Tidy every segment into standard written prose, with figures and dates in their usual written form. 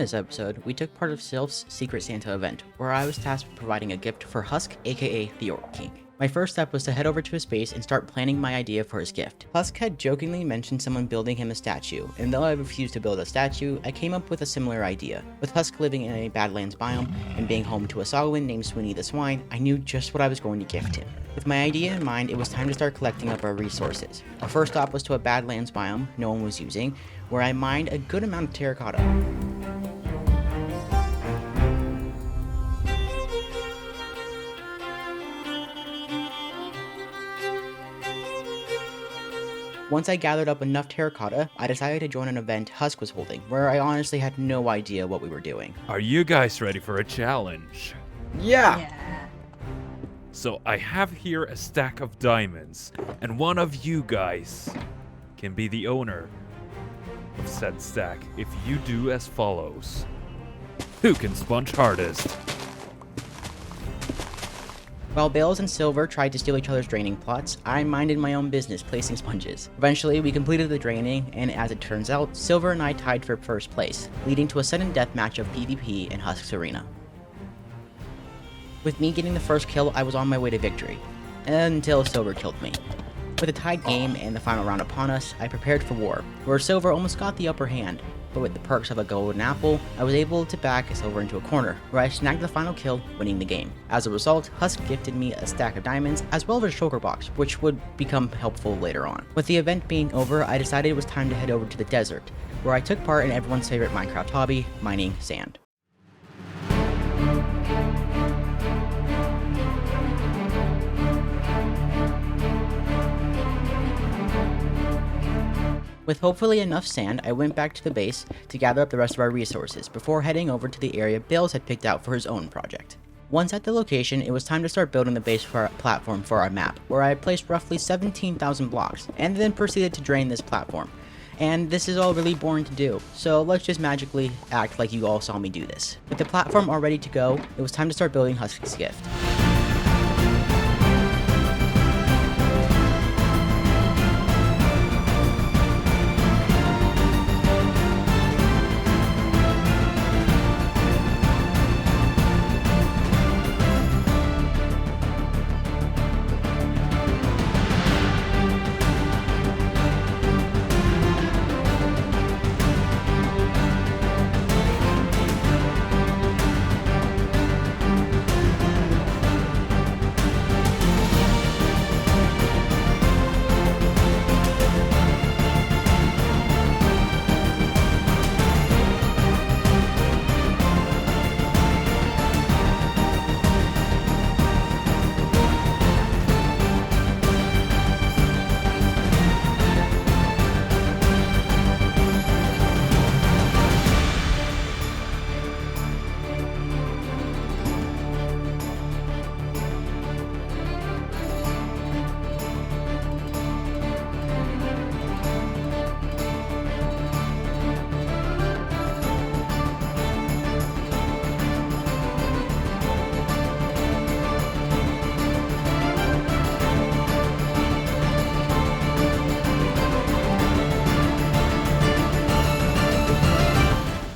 this episode, we took part of Sylph's Secret Santa event, where I was tasked with providing a gift for Husk, aka the Orc King. My first step was to head over to his base and start planning my idea for his gift. Husk had jokingly mentioned someone building him a statue, and though I refused to build a statue, I came up with a similar idea. With Husk living in a Badlands biome and being home to a Solwyn named Sweeney the Swine, I knew just what I was going to gift him. With my idea in mind, it was time to start collecting up our resources. Our first stop was to a Badlands biome no one was using, where I mined a good amount of terracotta. Once I gathered up enough terracotta, I decided to join an event Husk was holding, where I honestly had no idea what we were doing. Are you guys ready for a challenge? Yeah! So I have here a stack of diamonds, and one of you guys can be the owner of said stack if you do as follows. Who can sponge hardest? While Bales and Silver tried to steal each other's draining plots, I minded my own business placing sponges. Eventually, we completed the draining, and as it turns out, Silver and I tied for first place, leading to a sudden death match of PvP in Husk's arena. With me getting the first kill, I was on my way to victory, until Silver killed me. With a tied game and the final round upon us, I prepared for war, where Silver almost got the upper hand, but with the perks of a golden apple, I was able to back Silver into a corner, where I snagged the final kill, winning the game. As a result, Husk gifted me a stack of diamonds, as well as a shulker box, which would become helpful later on. With the event being over, I decided it was time to head over to the desert, where I took part in everyone's favorite Minecraft hobby, mining sand. With hopefully enough sand, I went back to the base to gather up the rest of our resources before heading over to the area Bales had picked out for his own project. Once at the location, it was time to start building the base for our platform for our map, where I placed roughly 17,000 blocks, and then proceeded to drain this platform. And this is all really boring to do, so let's just magically act like you all saw me do this. With the platform all ready to go, it was time to start building Husk's gift.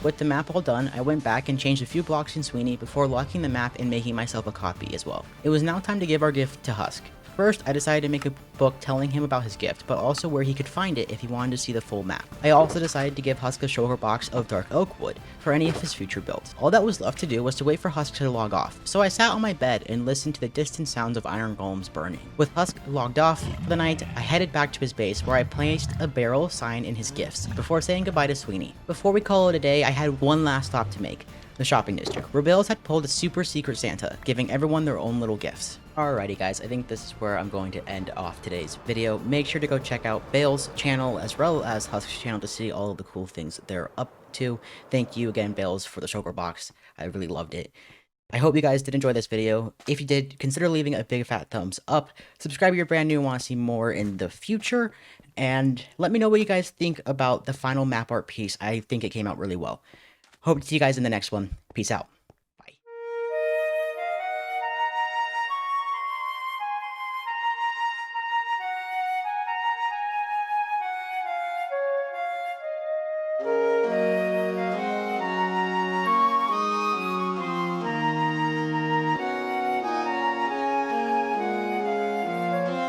With the map all done, I went back and changed a few blocks in Sweeney before locking the map and making myself a copy as well. It was now time to give our gift to Husk. First, I decided to make a book telling him about his gift, but also where he could find it if he wanted to see the full map. I also decided to give Husk a shulker box of dark oak wood for any of his future builds. All that was left to do was to wait for Husk to log off, so I sat on my bed and listened to the distant sounds of iron golems burning. With Husk logged off for the night, I headed back to his base where I placed a barrel sign in his gifts before saying goodbye to Sweeney. Before we call it a day, I had one last stop to make. The shopping district, where Bales had pulled a super secret Santa, giving everyone their own little gifts. Alrighty guys, I think this is where I'm going to end off today's video. Make sure to go check out Bales' channel as well as Husk's channel to see all of the cool things that they're up to. Thank you again, Bales, for the shulker box. I really loved it. I hope you guys did enjoy this video. If you did, consider leaving a big fat thumbs up. Subscribe if you're brand new and want to see more in the future. And let me know what you guys think about the final map art piece. I think it came out really well. Hope to see you guys in the next one. Peace out.